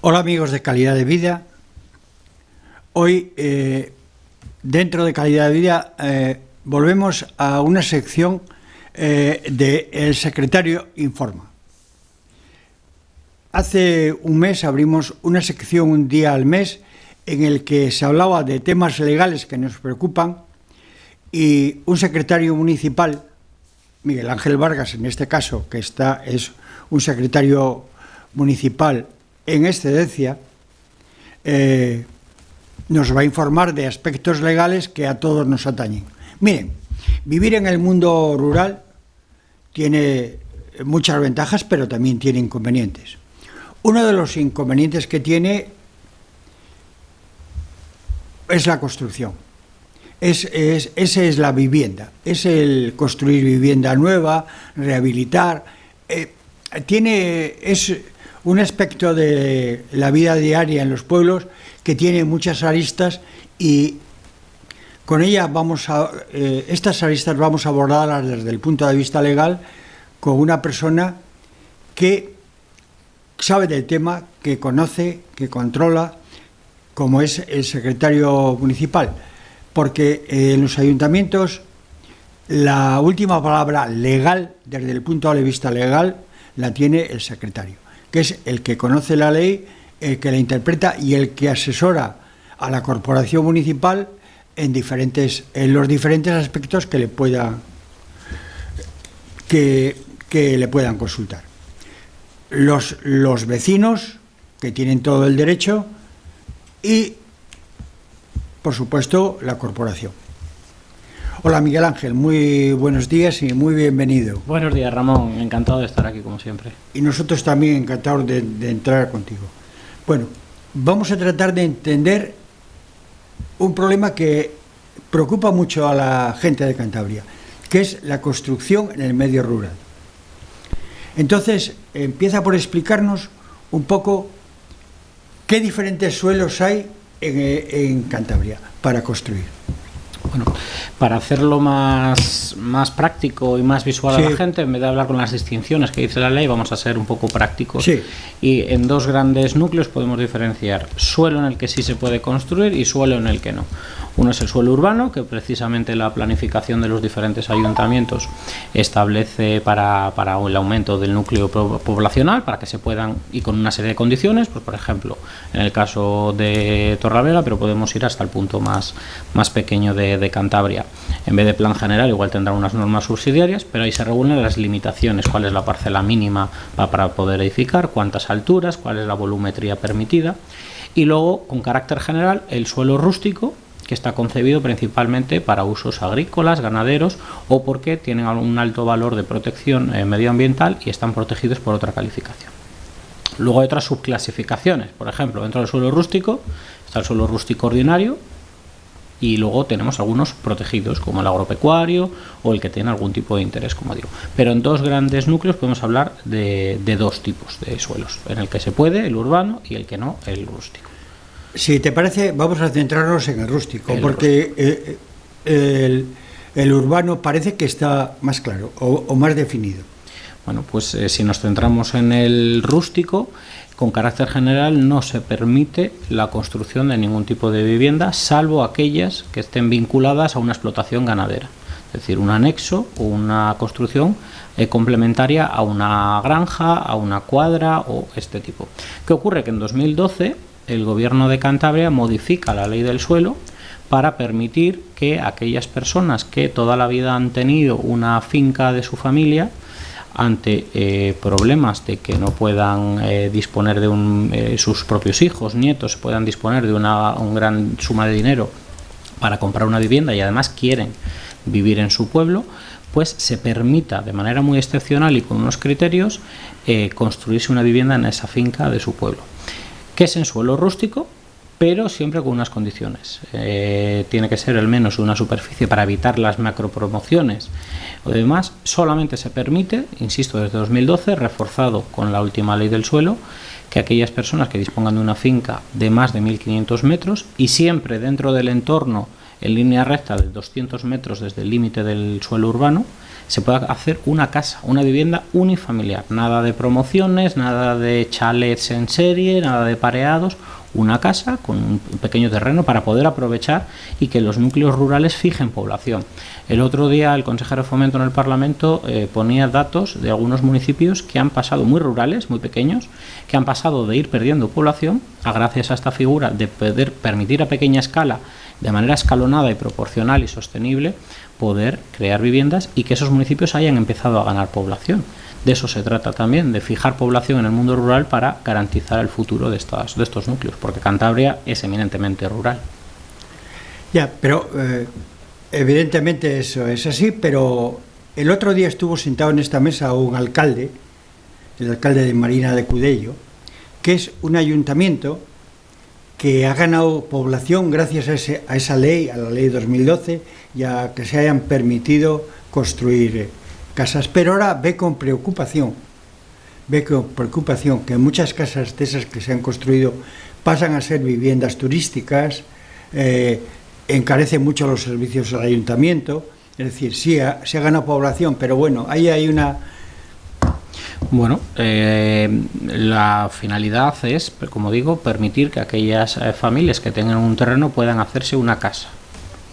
Hola amigos de Calidad de Vida. Hoy, dentro de Calidad de Vida, volvemos a una sección de El Secretario Informa. Hace un mes abrimos una sección un día al mes en el que se hablaba de temas legales que nos preocupan y un secretario municipal, Miguel Ángel Vargas en este caso, que es un secretario municipal en excedencia, nos va a informar de aspectos legales que a todos nos atañen. Miren, vivir en el mundo rural tiene muchas ventajas, pero también tiene inconvenientes. Uno de los inconvenientes que tiene es la construcción. Esa es la vivienda, es el construir vivienda nueva, rehabilitar. Es un aspecto de la vida diaria en los pueblos que tiene muchas aristas y con ellas estas aristas vamos a abordarlas desde el punto de vista legal con una persona que sabe del tema, que conoce, que controla, como es el secretario municipal, porque en los ayuntamientos la última palabra legal, desde el punto de vista legal, la tiene el secretario, que es el que conoce la ley, el que la interpreta y el que asesora a la corporación municipal en los diferentes aspectos que le puedan consultar. Los vecinos, que tienen todo el derecho, y por supuesto la corporación. Hola Miguel Ángel, muy buenos días y muy bienvenido. Buenos días Ramón, encantado de estar aquí como siempre. Y nosotros también encantados de entrar contigo. Bueno, vamos a tratar de entender un problema que preocupa mucho a la gente de Cantabria, que es la construcción en el medio rural. Entonces, empieza por explicarnos un poco qué diferentes suelos hay en Cantabria para construir. Bueno, para hacerlo más práctico y más visual a la gente, en vez de hablar con las distinciones que dice la ley, vamos a ser un poco prácticos. Sí. Y en dos grandes núcleos podemos diferenciar suelo en el que sí se puede construir y suelo en el que no. Uno es el suelo urbano, que precisamente la planificación de los diferentes ayuntamientos establece para el aumento del núcleo poblacional, para que se puedan, y con una serie de condiciones, pues por ejemplo, en el caso de Torlavega, pero podemos ir hasta el punto más pequeño de Cantabria. En vez de plan general, igual tendrá unas normas subsidiarias, pero ahí se regulan las limitaciones, cuál es la parcela mínima para poder edificar, cuántas alturas, cuál es la volumetría permitida, y luego, con carácter general, el suelo rústico, que está concebido principalmente para usos agrícolas, ganaderos o porque tienen un alto valor de protección medioambiental y están protegidos por otra calificación. Luego hay otras subclasificaciones, por ejemplo, dentro del suelo rústico está el suelo rústico ordinario y luego tenemos algunos protegidos como el agropecuario o el que tiene algún tipo de interés, como digo. Pero en dos grandes núcleos podemos hablar de dos tipos de suelos, en el que se puede, el urbano, y el que no, el rústico. Si te parece, vamos a centrarnos en el rústico, porque el urbano parece que está más claro o más definido. Bueno, pues si nos centramos en el rústico, con carácter general no se permite la construcción de ningún tipo de vivienda, salvo aquellas que estén vinculadas a una explotación ganadera, es decir, un anexo o una construcción complementaria a una granja, a una cuadra o este tipo. ¿Qué ocurre? Que en 2012 el Gobierno de Cantabria modifica la ley del suelo para permitir que aquellas personas que toda la vida han tenido una finca de su familia, ante problemas de que no puedan disponer de sus propios hijos, nietos, puedan disponer de una gran suma de dinero para comprar una vivienda y además quieren vivir en su pueblo, pues se permita de manera muy excepcional y con unos criterios construirse una vivienda en esa finca de su pueblo, que es en suelo rústico, pero siempre con unas condiciones. Tiene que ser al menos una superficie para evitar las macropromociones o demás. Solamente se permite, insisto, desde 2012, reforzado con la última ley del suelo, que aquellas personas que dispongan de una finca de más de 1.500 metros y siempre dentro del entorno en línea recta de 200 metros desde el límite del suelo urbano, se pueda hacer una casa, una vivienda unifamiliar. Nada de promociones, nada de chalets en serie, nada de pareados. Una casa con un pequeño terreno para poder aprovechar y que los núcleos rurales fijen población. El otro día el consejero de Fomento en el Parlamento ponía datos de algunos municipios que han pasado, muy rurales, muy pequeños, que han pasado de ir perdiendo población a, gracias a esta figura de poder permitir a pequeña escala, de manera escalonada y proporcional y sostenible, poder crear viviendas y que esos municipios hayan empezado a ganar población. De eso se trata también, de fijar población en el mundo rural para garantizar el futuro de estos núcleos, porque Cantabria es eminentemente rural. Ya, pero evidentemente eso es así, pero el otro día estuvo sentado en esta mesa un alcalde, el alcalde de Marina de Cudello, que es un ayuntamiento que ha ganado población gracias a esa ley, a la ley 2012, y a que se hayan permitido construir casas, pero ahora ve con preocupación que muchas casas de esas que se han construido pasan a ser viviendas turísticas, encarecen mucho los servicios del ayuntamiento, es decir, sí se ha ganado población, pero bueno, ahí hay una... Bueno, la finalidad es, como digo, permitir que aquellas familias que tengan un terreno puedan hacerse una casa.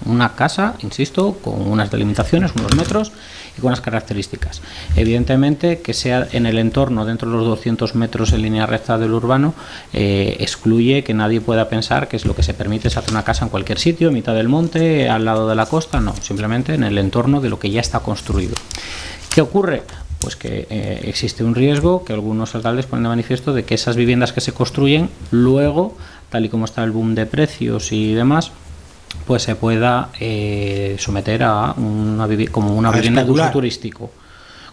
Una casa, insisto, con unas delimitaciones, unos metros y con unas características. Evidentemente, que sea en el entorno, dentro de los 200 metros en línea recta del urbano, excluye que nadie pueda pensar que es lo que se permite es hacer una casa en cualquier sitio, en mitad del monte, al lado de la costa. No, simplemente en el entorno de lo que ya está construido. ¿Qué ocurre? Pues que existe un riesgo que algunos alcaldes ponen de manifiesto de que esas viviendas que se construyen luego, tal y como está el boom de precios y demás, pues se pueda someter a como una vivienda de uso turístico.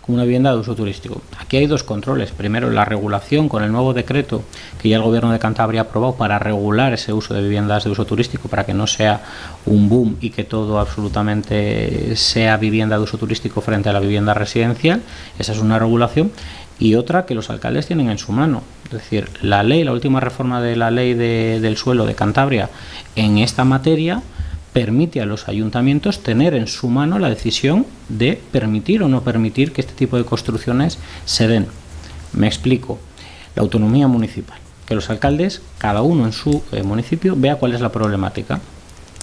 Como una vivienda de uso turístico. Aquí hay dos controles. Primero, la regulación con el nuevo decreto que ya el Gobierno de Cantabria ha aprobado para regular ese uso de viviendas de uso turístico, para que no sea un boom y que todo absolutamente sea vivienda de uso turístico frente a la vivienda residencial. Esa es una regulación. Y otra que los alcaldes tienen en su mano. Es decir, la última reforma de la ley del suelo de Cantabria en esta materia permite a los ayuntamientos tener en su mano la decisión de permitir o no permitir que este tipo de construcciones se den. Me explico. La autonomía municipal. Que los alcaldes, cada uno en su municipio, vea cuál es la problemática.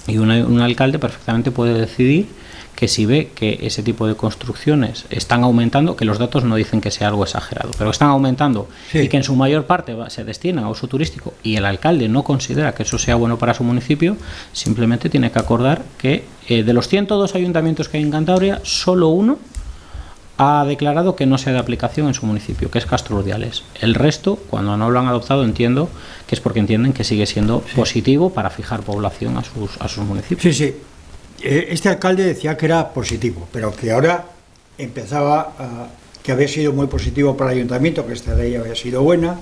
Y un alcalde perfectamente puede decidir que si ve que ese tipo de construcciones están aumentando, que los datos no dicen que sea algo exagerado, pero están aumentando, sí, y que en su mayor parte se destinan a uso turístico y el alcalde no considera que eso sea bueno para su municipio, simplemente tiene que acordar que de los 102 ayuntamientos que hay en Cantabria, solo uno ha declarado que no sea de aplicación en su municipio, que es Castro Urdiales. El resto, cuando no lo han adoptado, entiendo que es porque entienden que sigue siendo positivo para fijar población a sus municipios. Sí, sí. Este alcalde decía que era positivo, pero que ahora empezaba que había sido muy positivo para el ayuntamiento, que esta ley había sido buena,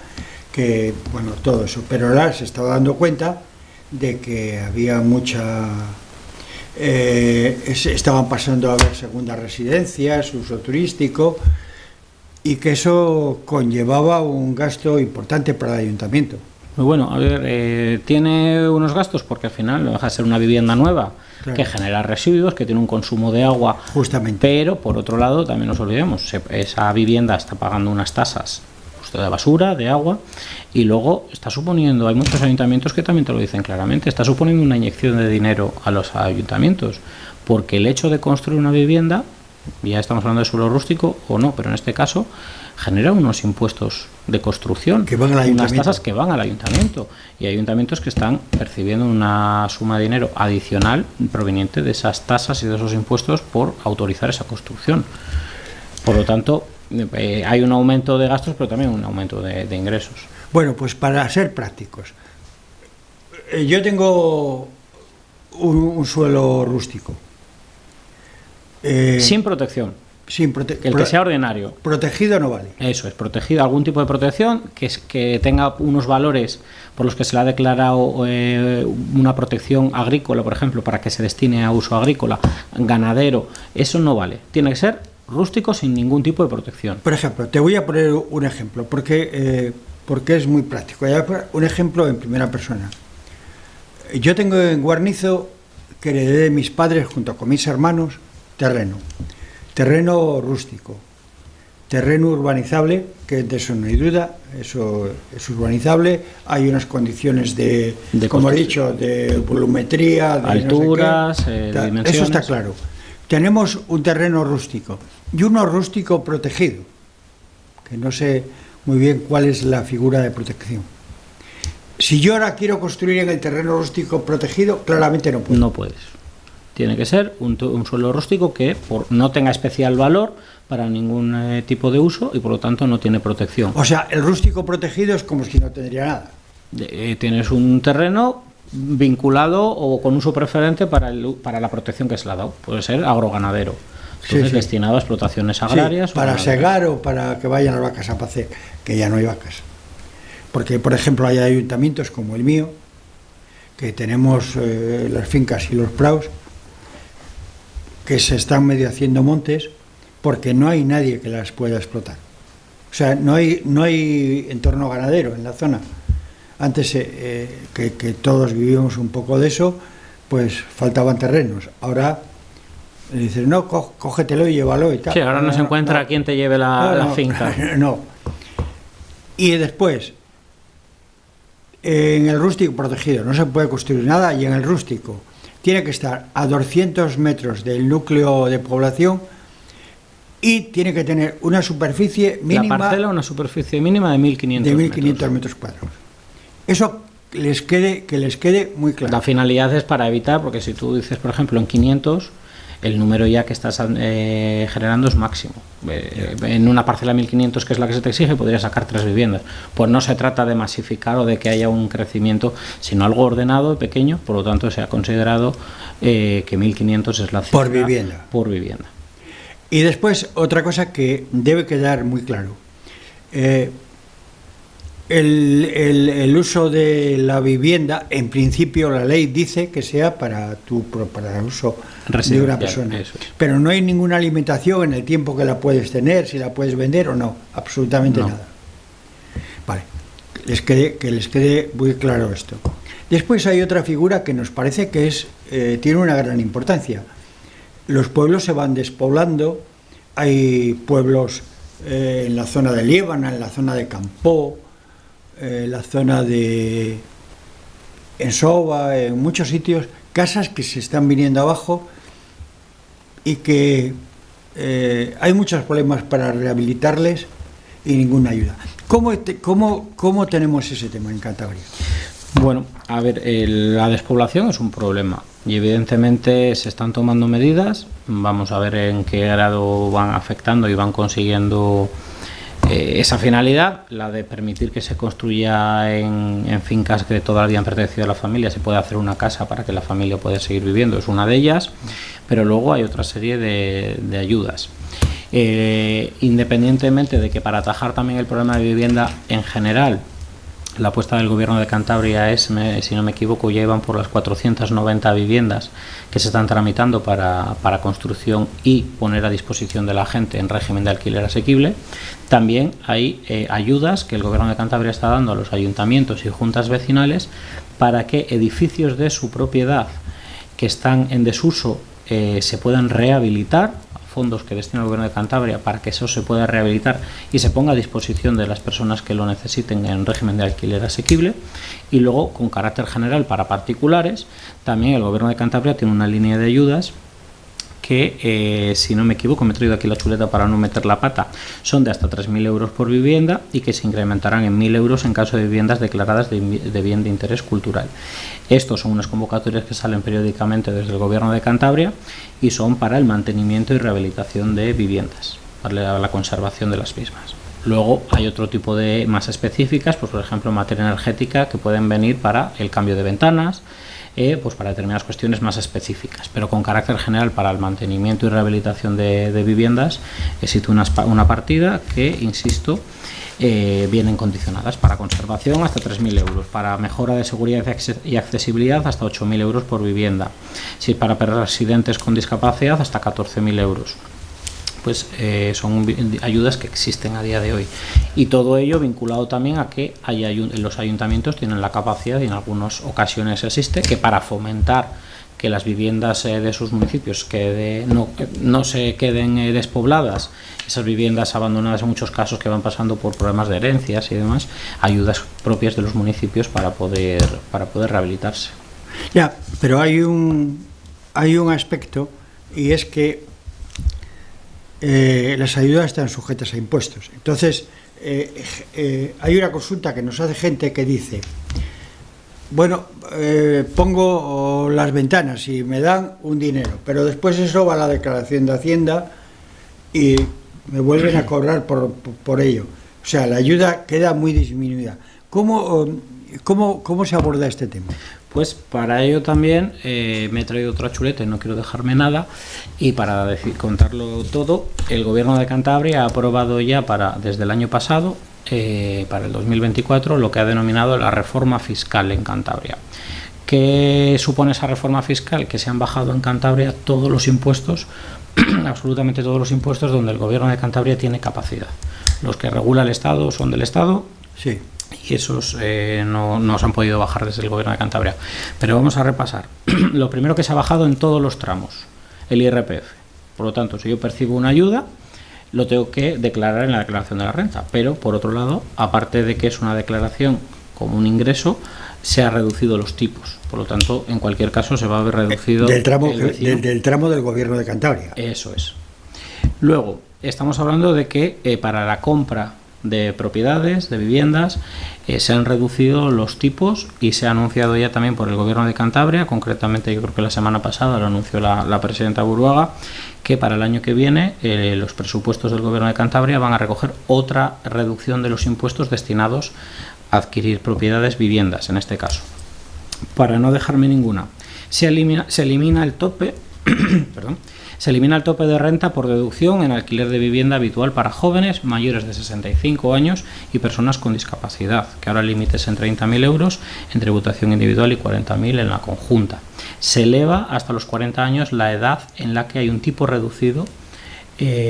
que, bueno, todo eso. Pero ahora se estaba dando cuenta de que había mucha... estaban pasando a ver segundas residencias, uso turístico, y que eso conllevaba un gasto importante para el ayuntamiento. Muy bueno, a ver, tiene unos gastos porque al final no deja de ser una vivienda nueva, claro, que genera residuos, que tiene un consumo de agua. Justamente. Pero por otro lado, también nos olvidemos, esa vivienda está pagando unas tasas de basura, de agua, y luego está suponiendo, hay muchos ayuntamientos que también te lo dicen claramente, está suponiendo una inyección de dinero a los ayuntamientos, porque el hecho de construir una vivienda, ya estamos hablando de suelo rústico o no, pero en este caso genera unos impuestos de construcción, que van al unas tasas que van al ayuntamiento, y hay ayuntamientos que están percibiendo una suma de dinero adicional proveniente de esas tasas y de esos impuestos por autorizar esa construcción. Por lo tanto, hay un aumento de gastos, pero también un aumento de ingresos. Bueno, pues para ser prácticos, yo tengo un suelo rústico. Sin protección. El que sea ordinario. Protegido no vale. Eso es, protegido, algún tipo de protección que tenga unos valores por los que se le ha declarado una protección agrícola, por ejemplo, para que se destine a uso agrícola, ganadero, eso no vale. Tiene que ser rústico sin ningún tipo de protección. Por ejemplo, te voy a poner un ejemplo, porque es muy práctico. Un ejemplo en primera persona. Yo tengo en Guarnizo que heredé de mis padres junto con mis hermanos, terreno rústico, terreno urbanizable, que de eso no hay duda, eso es urbanizable, hay unas condiciones de como he dicho, de volumetría, de alturas, no sé qué, dimensiones. eso está claro. Tenemos un terreno rústico y uno rústico protegido, que no sé muy bien cuál es la figura de protección. Si yo ahora quiero construir en el terreno rústico protegido, claramente no puedo. No puedes. Tiene que ser un suelo rústico que no tenga especial valor para ningún tipo de uso y por lo tanto no tiene protección. O sea, el rústico protegido es como si no tendría nada. Tienes un terreno vinculado o con uso preferente para la protección que se le ha dado. Puede ser agroganadero. Entonces, destinado a explotaciones agrarias. Sí, para segar o para que vayan las vacas a pacer, que ya no hay vacas. Porque, por ejemplo, hay ayuntamientos como el mío, que tenemos las fincas y los prados, que se están medio haciendo montes, porque no hay nadie que las pueda explotar. O sea, no hay entorno ganadero en la zona. Antes, que todos vivíamos un poco de eso, pues faltaban terrenos. Ahora le dicen, no, cógetelo y llévalo y tal. Sí, ahora no se encuentra quien te lleve la finca. No. Y después, en el rústico protegido no se puede construir nada, y en el rústico tiene que estar a 200 metros del núcleo de población y tiene que tener una superficie mínima. La parcela, una superficie mínima de 1.500 metros cuadrados. Eso que les quede muy claro. La finalidad es para evitar, porque si tú dices, por ejemplo, en 500, el número ya que estás generando es máximo. En una parcela 1.500, que es la que se te exige, podrías sacar 3 viviendas. Pues no se trata de masificar o de que haya un crecimiento, sino algo ordenado y pequeño. Por lo tanto, se ha considerado que 1.500 es la cifra por vivienda. Y después, otra cosa que debe quedar muy claro. El uso de la vivienda, en principio la ley dice que sea para el uso de una persona, pero no hay ninguna limitación en el tiempo que la puedes tener, si la puedes vender o no, absolutamente nada. Vale, que les quede muy claro esto. Después hay otra figura que nos parece que tiene una gran importancia. Los pueblos se van despoblando, hay pueblos en la zona de Liébana, en la zona de Campó, la zona de Ensova, en muchos sitios, casas que se están viniendo abajo y que hay muchos problemas para rehabilitarles y ninguna ayuda. ¿Cómo tenemos ese tema en Cantabria? Bueno, a ver, la despoblación es un problema y evidentemente se están tomando medidas. Vamos a ver en qué grado van afectando y van consiguiendo esa finalidad, la de permitir que se construya en fincas que todavía han pertenecido a la familia, se puede hacer una casa para que la familia pueda seguir viviendo, es una de ellas, pero luego hay otra serie de ayudas. Independientemente de que para atajar también el problema de vivienda en general, la apuesta del Gobierno de Cantabria es, si no me equivoco, ya iban por las 490 viviendas que se están tramitando para construcción y poner a disposición de la gente en régimen de alquiler asequible. También hay ayudas que el Gobierno de Cantabria está dando a los ayuntamientos y juntas vecinales para que edificios de su propiedad que están en desuso se puedan rehabilitar, fondos que destina el Gobierno de Cantabria para que eso se pueda rehabilitar y se ponga a disposición de las personas que lo necesiten en régimen de alquiler asequible. Y luego, con carácter general para particulares, también el Gobierno de Cantabria tiene una línea de ayudas que, si no me equivoco, me he traído aquí la chuleta para no meter la pata, son de hasta 3.000 euros por vivienda y que se incrementarán en 1.000 euros en caso de viviendas declaradas de bien de interés cultural. Estos son unas convocatorias que salen periódicamente desde el Gobierno de Cantabria y son para el mantenimiento y rehabilitación de viviendas, para la conservación de las mismas. Luego hay otro tipo de más específicas, pues por ejemplo materia energética, que pueden venir para el cambio de ventanas, pues para determinadas cuestiones más específicas, pero con carácter general para el mantenimiento y rehabilitación de viviendas existe una partida que, insisto, vienen condicionadas para conservación hasta 3.000 euros, para mejora de seguridad y accesibilidad hasta 8.000 euros por vivienda, si para residentes con discapacidad hasta 14.000 euros. Pues son ayudas que existen a día de hoy, y todo ello vinculado también a que los ayuntamientos tienen la capacidad, y en algunas ocasiones existe, que para fomentar que las viviendas de sus municipios no se queden despobladas, esas viviendas abandonadas en muchos casos que van pasando por problemas de herencias y demás, ayudas propias de los municipios para poder rehabilitarse. Ya, pero hay un aspecto, y es que las ayudas están sujetas a impuestos. Entonces, hay una consulta que nos hace gente que dice, bueno, pongo las ventanas y me dan un dinero, pero después eso va a la declaración de Hacienda y me vuelven a cobrar por ello. O sea, la ayuda queda muy disminuida. ¿Cómo se aborda este tema? Pues para ello también me he traído otra chuleta y no quiero dejarme nada, y para contarlo todo, el Gobierno de Cantabria ha aprobado ya desde el año pasado, para el 2024, lo que ha denominado la reforma fiscal en Cantabria. ¿Qué supone esa reforma fiscal? Que se han bajado en Cantabria todos los impuestos, absolutamente todos los impuestos donde el Gobierno de Cantabria tiene capacidad. Los que regula el Estado son del Estado. Sí. Y esos no se han podido bajar desde el Gobierno de Cantabria. Pero vamos a repasar. Lo primero, que se ha bajado en todos los tramos, el IRPF. Por lo tanto, si yo percibo una ayuda, lo tengo que declarar en la declaración de la renta. Pero, por otro lado, aparte de que es una declaración como un ingreso, se ha reducido los tipos. Por lo tanto, en cualquier caso, se va a ver reducido del tramo del Gobierno de Cantabria. Eso es. Luego, estamos hablando de que para la compra de propiedades, de viviendas, se han reducido los tipos, y se ha anunciado ya también por el Gobierno de Cantabria, concretamente yo creo que la semana pasada lo anunció la presidenta Buruaga, que para el año que viene los presupuestos del Gobierno de Cantabria van a recoger otra reducción de los impuestos destinados a adquirir propiedades, viviendas en este caso. Para no dejarme ninguna, se elimina el tope perdón. Se elimina el tope de renta por deducción en alquiler de vivienda habitual para jóvenes mayores de 65 años y personas con discapacidad, que ahora el límite es en 30.000 euros en tributación individual y 40.000 en la conjunta. Se eleva hasta los 40 años la edad en la que hay un tipo reducido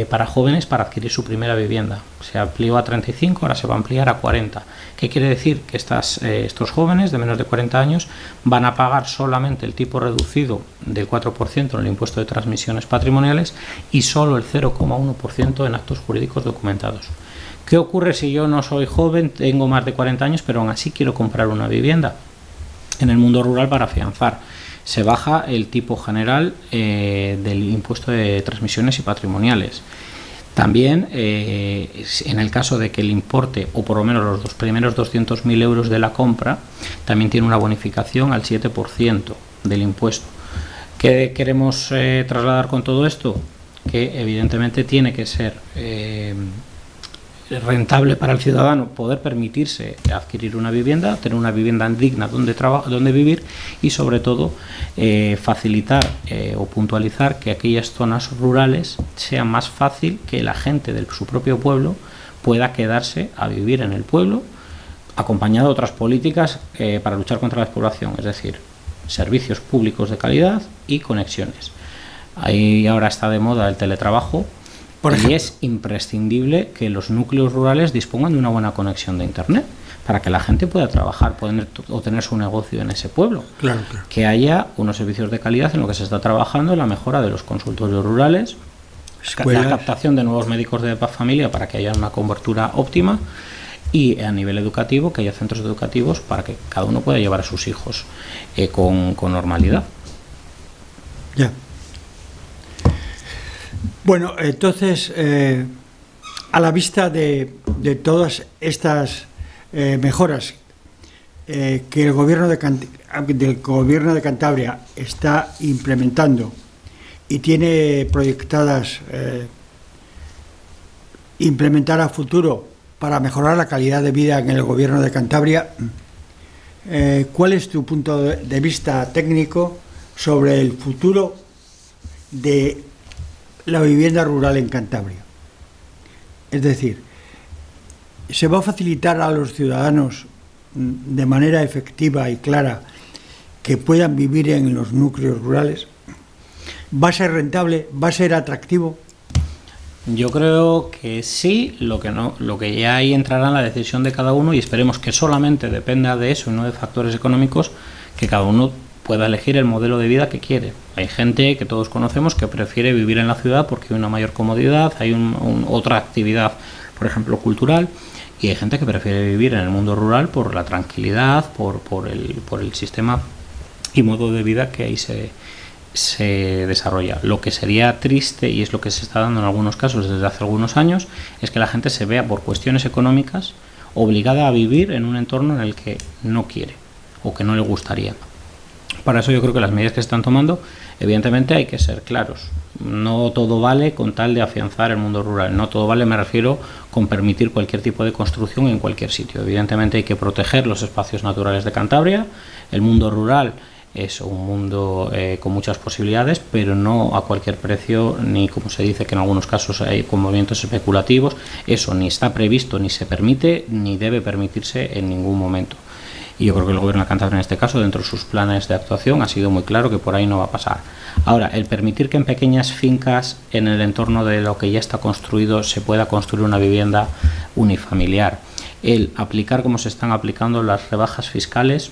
para jóvenes para adquirir su primera vivienda. Se amplió a 35, ahora se va a ampliar a 40. ¿Qué quiere decir? Que estos jóvenes de menos de 40 años van a pagar solamente el tipo reducido del 4% en el impuesto de transmisiones patrimoniales y solo el 0,1% en actos jurídicos documentados. ¿Qué ocurre si yo no soy joven, tengo más de 40 años, pero aún así quiero comprar una vivienda en el mundo rural para afianzar? Se baja el tipo general del impuesto de transmisiones y patrimoniales. También, en el caso de que el importe, o por lo menos los primeros 200.000 euros de la compra, también tiene una bonificación al 7% del impuesto. ¿Qué queremos trasladar con todo esto? Que evidentemente tiene que ser rentable para el ciudadano poder permitirse adquirir una vivienda, tener una vivienda digna donde vivir, y sobre todo facilitar o puntualizar que aquellas zonas rurales sea más fácil que la gente de su propio pueblo pueda quedarse a vivir en el pueblo, acompañado de otras políticas para luchar contra la despoblación, es decir, servicios públicos de calidad y conexiones. Ahí ahora está de moda el teletrabajo. Y es imprescindible que los núcleos rurales dispongan de una buena conexión de Internet para que la gente pueda trabajar o tener su negocio en ese pueblo. Claro. Que haya unos servicios de calidad en lo que se está trabajando en la mejora de los consultorios rurales, la captación de nuevos médicos de familia para que haya una cobertura óptima, y a nivel educativo que haya centros educativos para que cada uno pueda llevar a sus hijos con normalidad. Ya. Bueno, entonces, a la vista de todas estas mejoras que el Gobierno de Cantabria está implementando y tiene proyectadas implementar a futuro para mejorar la calidad de vida en el Gobierno de Cantabria, ¿cuál es tu punto de vista técnico sobre el futuro de la vivienda rural en Cantabria? Es decir, ¿se va a facilitar a los ciudadanos de manera efectiva y clara que puedan vivir en los núcleos rurales? ¿Va a ser rentable? ¿Va a ser atractivo? Yo creo que sí, lo que ya ahí entrará en la decisión de cada uno, y esperemos que solamente dependa de eso y no de factores económicos, que cada uno pueda elegir el modelo de vida que quiere. Hay gente que todos conocemos que prefiere vivir en la ciudad porque hay una mayor comodidad, hay otra actividad, por ejemplo, cultural, y hay gente que prefiere vivir en el mundo rural por la tranquilidad, por el sistema y modo de vida que ahí se desarrolla. Lo que sería triste, y es lo que se está dando en algunos casos desde hace algunos años, es que la gente se vea por cuestiones económicas obligada a vivir en un entorno en el que no quiere o que no le gustaría. Para eso yo creo que las medidas que se están tomando, evidentemente hay que ser claros. No todo vale con tal de afianzar el mundo rural. No todo vale, me refiero, con permitir cualquier tipo de construcción en cualquier sitio. Evidentemente hay que proteger los espacios naturales de Cantabria. El mundo rural es un mundo con muchas posibilidades, pero no a cualquier precio, ni como se dice que en algunos casos hay con movimientos especulativos. Eso ni está previsto, ni se permite, ni debe permitirse en ningún momento. Y yo creo que el Gobierno de Cantabria, en este caso, dentro de sus planes de actuación, ha sido muy claro que por ahí no va a pasar. Ahora, el permitir que en pequeñas fincas, en el entorno de lo que ya está construido, se pueda construir una vivienda unifamiliar, el aplicar como se están aplicando las rebajas fiscales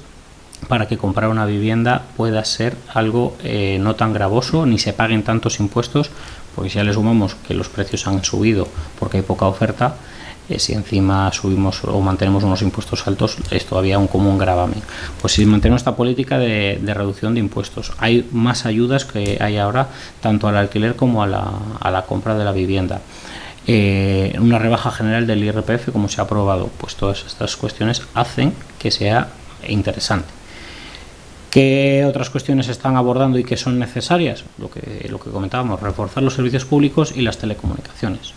para que comprar una vivienda pueda ser algo no tan gravoso, ni se paguen tantos impuestos, porque si ya le sumamos que los precios han subido porque hay poca oferta, si encima subimos o mantenemos unos impuestos altos, es todavía un común gravamen. Pues si mantenemos esta política de reducción de impuestos, hay más ayudas que hay ahora, tanto al alquiler como a la compra de la vivienda. Una rebaja general del IRPF, como se ha aprobado, pues todas estas cuestiones hacen que sea interesante. ¿Qué otras cuestiones se están abordando y que son necesarias? Lo que comentábamos, reforzar los servicios públicos y las telecomunicaciones.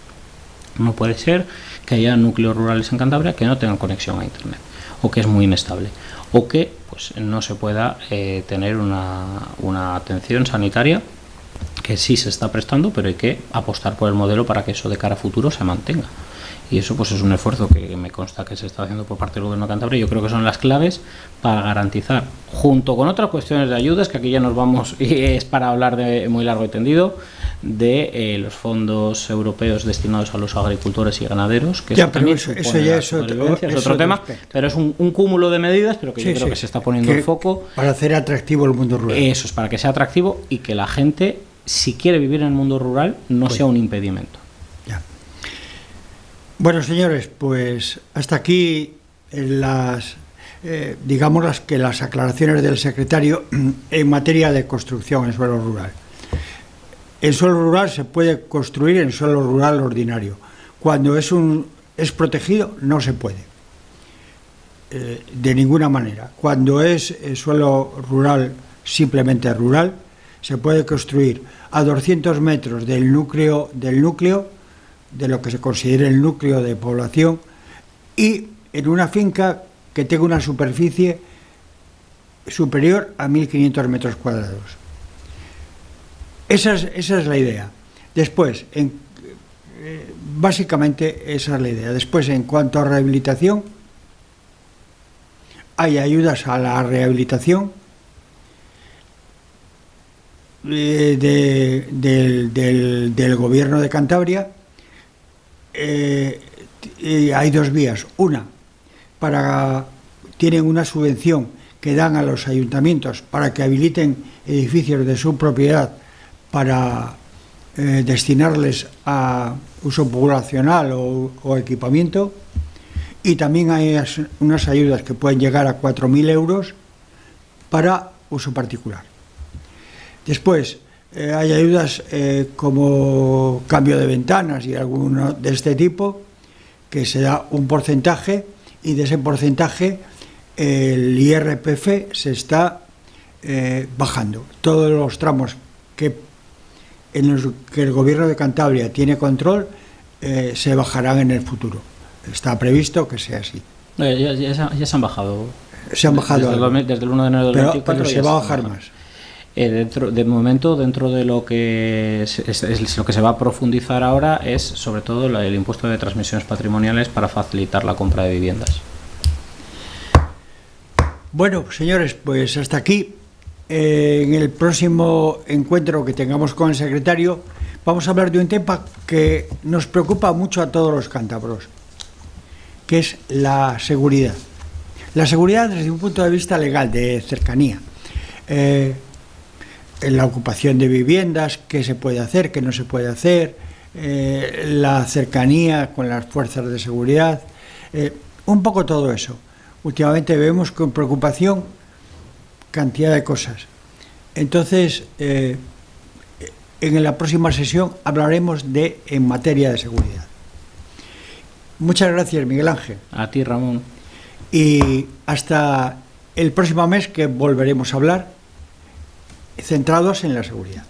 No puede ser que haya núcleos rurales en Cantabria que no tengan conexión a Internet, o que es muy inestable, o que pues no se pueda tener una atención sanitaria, que sí se está prestando, pero hay que apostar por el modelo para que eso de cara a futuro se mantenga. Y eso pues es un esfuerzo que me consta que se está haciendo por parte del Gobierno de Cantabria. Yo creo que son las claves para garantizar, junto con otras cuestiones de ayudas, que aquí ya nos vamos, y es para hablar de muy largo y tendido, de los fondos europeos destinados a los agricultores y ganaderos, que ya, eso también eso ya es otro tema, pero es un cúmulo de medidas, pero que yo creo que se está poniendo el foco para hacer atractivo el mundo rural. Eso es, para que sea atractivo y que la gente, si quiere vivir en el mundo rural, no sea un impedimento. Ya. Bueno, señores, pues hasta aquí las aclaraciones del secretario en materia de construcción en suelo rural. En suelo rural se puede construir en suelo rural ordinario. Cuando es protegido, no se puede. De ninguna manera. Cuando es suelo rural, simplemente rural, se puede construir a 200 metros del núcleo, de lo que se considere el núcleo de población, y en una finca que tenga una superficie superior a 1.500 metros cuadrados. Esa es la idea. Después, básicamente esa es la idea. Después, en cuanto a rehabilitación, hay ayudas a la rehabilitación del Gobierno de Cantabria. Hay dos vías. Una, tienen una subvención que dan a los ayuntamientos para que habiliten edificios de su propiedad para destinarles a uso poblacional o equipamiento, y también hay unas ayudas que pueden llegar a 4.000 euros para uso particular. Después hay ayudas como cambio de ventanas y alguno de este tipo, que se da un porcentaje, y de ese porcentaje el IRPF se está bajando. Todos los tramos en los que el Gobierno de Cantabria tiene control se bajarán en el futuro. Está previsto que sea así. Ya se han bajado. Se han bajado desde el 1 de enero del 24. Pero se va a bajar más. De momento, dentro de lo que es lo que se va a profundizar ahora, es sobre todo el impuesto de transmisiones patrimoniales para facilitar la compra de viviendas. Bueno, señores, pues hasta aquí. En el próximo encuentro que tengamos con el secretario vamos a hablar de un tema que nos preocupa mucho a todos los cántabros, que es la seguridad. La seguridad desde un punto de vista legal, de cercanía. en la ocupación de viviendas, qué se puede hacer, qué no se puede hacer, la cercanía con las fuerzas de seguridad, un poco todo eso. Últimamente vemos con preocupación cantidad de cosas. Entonces, en la próxima sesión hablaremos en materia de seguridad. Muchas gracias, Miguel Ángel. A ti, Ramón. Y hasta el próximo mes, que volveremos a hablar centrados en la seguridad.